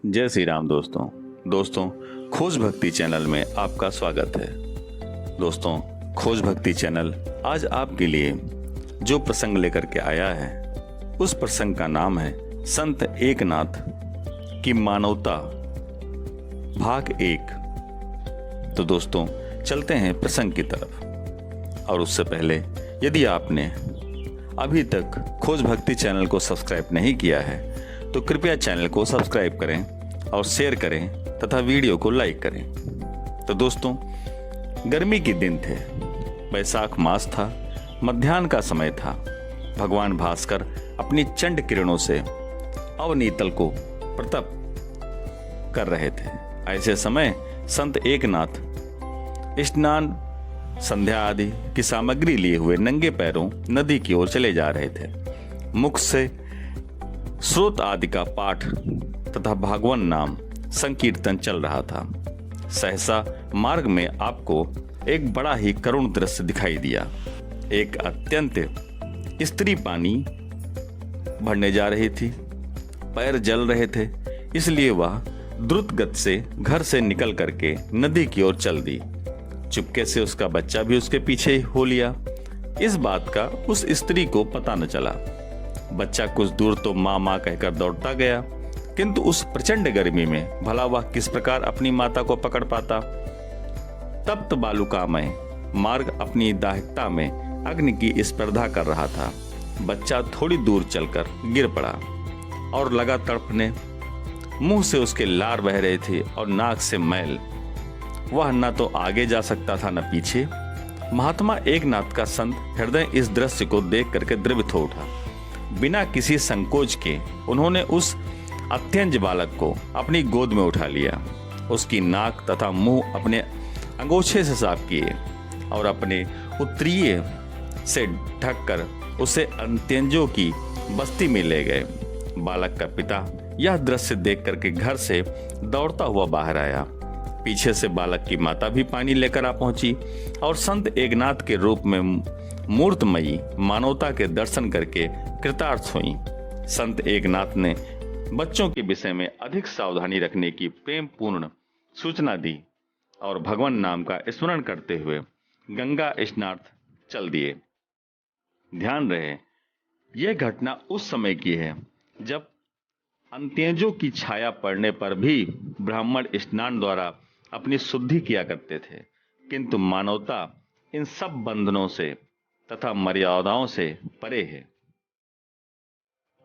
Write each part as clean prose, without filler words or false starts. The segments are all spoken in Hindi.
जय श्री राम दोस्तों खोज भक्ति चैनल में आपका स्वागत है। दोस्तों, खोज भक्ति चैनल आज आपके लिए जो प्रसंग लेकर के आया है उस प्रसंग का नाम है संत एकनाथ की मानवता भाग 1। तो दोस्तों चलते हैं प्रसंग की तरफ। और उससे पहले यदि आपने अभी तक खोज भक्ति चैनल को सब्सक्राइब नहीं किया है तो कृपया चैनल को सब्सक्राइब करें और शेयर करें तथा वीडियो को लाइक करें। तो दोस्तों, गर्मी के दिन थे, वैशाख मास था, मध्याह्न का समय था। भगवान भास्कर अपनी चंड किरणों से अवनीतल को प्रतप कर रहे थे। ऐसे समय संत एकनाथ स्नान संध्या आदि की सामग्री लिए हुए नंगे पैरों नदी की ओर चले जा रहे थे। मुख से स्रोत आदि का पाठ तथा भागवन नाम संकीर्तन चल रहा था। सहसा मार्ग में आपको एक बड़ा ही करुण दृश्य दिखाई दिया। एक अत्यंत स्त्री पानी भरने जा रही थी, पैर जल रहे थे, इसलिए वह द्रुत गति से घर से निकल करके नदी की ओर चल दी। चुपके से उसका बच्चा भी उसके पीछे हो लिया। इस बात का उस स्त्री को पता न चला। बच्चा कुछ दूर तो माँ माँ कहकर दौड़ता गया, किंतु उस प्रचंड गर्मी में भला वह किस प्रकार अपनी माता को पकड़ पाता। तप्त बालुकामय मार्ग अपनी दाहिकता में अग्नि की स्पर्धा कर रहा था। बच्चा थोड़ी दूर चलकर गिर पड़ा और लगा तड़पने। मुंह से उसके लार बह रहे थे और नाक से मैल। वह न तो आगे जा सकता था न पीछे। महात्मा एकनाथ का संत हृदय इस दृश्य को देख करके द्रवित हो उठा। बिना किसी संकोच के उन्होंने उस अत्यंज बालक को अपनी गोद में उठा लिया। उसकी नाक तथा मुंह अपने अंगोछे से साफ किए और अपने उत्तरीय से ढककर उसे अंत्यंजों की बस्ती में ले गए। बालक का पिता यह दृश्य देख करके घर से दौड़ता हुआ बाहर आया। पीछे से बालक की माता भी पानी लेकर आ पहुंची और संत एकनाथ के रूप में मूर्तमयी मानवता के दर्शन करके कृतार्थ हुई। संत एकनाथ ने बच्चों के विषय में अधिक सावधानी रखने की प्रेम पूर्ण सूचना दी और भगवान नाम का स्मरण करते हुए गंगा स्नानार्थ चल दिए। ध्यान रहे, यह घटना उस समय की है जब अंत्येजों की छाया पड़ने पर भी ब्राह्मण स्नान द्वारा अपनी शुद्धि किया करते थे, किंतु मानवता इन सब बंधनों से तथा मर्यादाओं से परे है।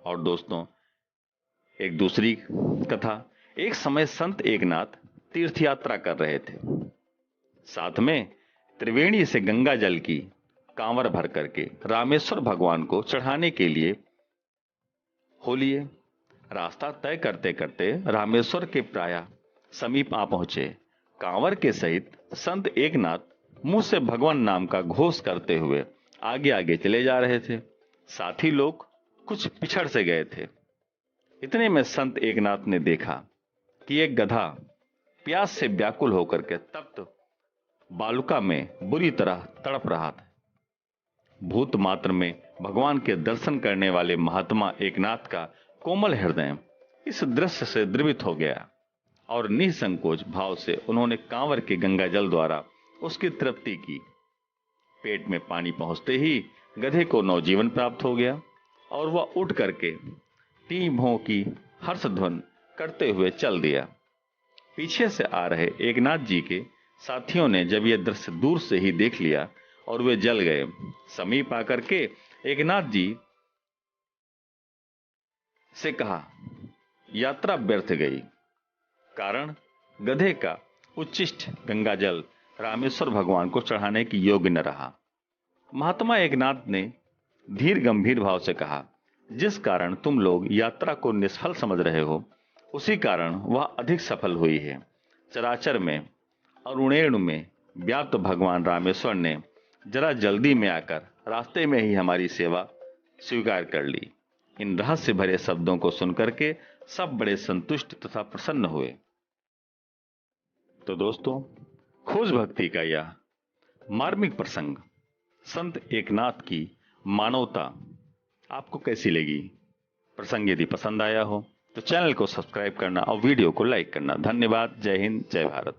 और दोस्तों, एक दूसरी कथा, एक समय संत एकनाथ तीर्थ यात्रा कर रहे थे। साथ में त्रिवेणी से गंगा जल की कांवर भर करके रामेश्वर भगवान को चढ़ाने के लिए हो लिए। रास्ता तय करते करते रामेश्वर के प्राय समीप आ पहुंचे। कांवर के सहित संत एकनाथ मुंह से भगवान नाम का घोष करते हुए आगे आगे चले जा रहे थे। साथी लोग कुछ पिछड़ से गए थे। इतने में संत एकनाथ ने देखा कि एक गधा प्यास से व्याकुल होकर के तप्त बालुका में बुरी तरह तड़प रहा था। भूत मात्र में भगवान के दर्शन करने वाले महात्मा एकनाथ का कोमल हृदय इस दृश्य से द्रवित हो गया और निसंकोच भाव से उन्होंने कांवर के गंगा जल द्वारा उसकी तृप्ति की। पेट में पानी पहुंचते ही गधे को नवजीवन प्राप्त हो गया और वह उठ करके टी भों की हर्षध्वन करते हुए चल दिया। पीछे से आ रहे एकनाथ जी के साथियों ने जब यह दृश्य दूर से ही देख लिया और वे जल गए। समीप आकर के एकनाथ जी से कहा, यात्रा व्यर्थ गई, कारण गधे का उच्छिष्ट गंगा जल रामेश्वर भगवान को चढ़ाने की योग्य न रहा। महात्मा एकनाथ ने धीर गंभीर भाव से कहा, जिस कारण तुम लोग यात्रा को निष्फल समझ रहे हो, उसी कारण वह अधिक सफल हुई है। चराचर में अरुणेणु में व्याप्त भगवान रामेश्वर ने जरा जल्दी में आकर रास्ते में ही हमारी सेवा स्वीकार कर ली। इन रहस्य भरे शब्दों को सुनकर के सब बड़े संतुष्ट तथा प्रसन्न हुए। तो दोस्तों, खोज भक्ति का यह मार्मिक प्रसंग संत एकनाथ की मानवता आपको कैसी लगी? प्रसंग यदि पसंद आया हो तो चैनल को सब्सक्राइब करना और वीडियो को लाइक करना। धन्यवाद। जय हिंद, जय भारत।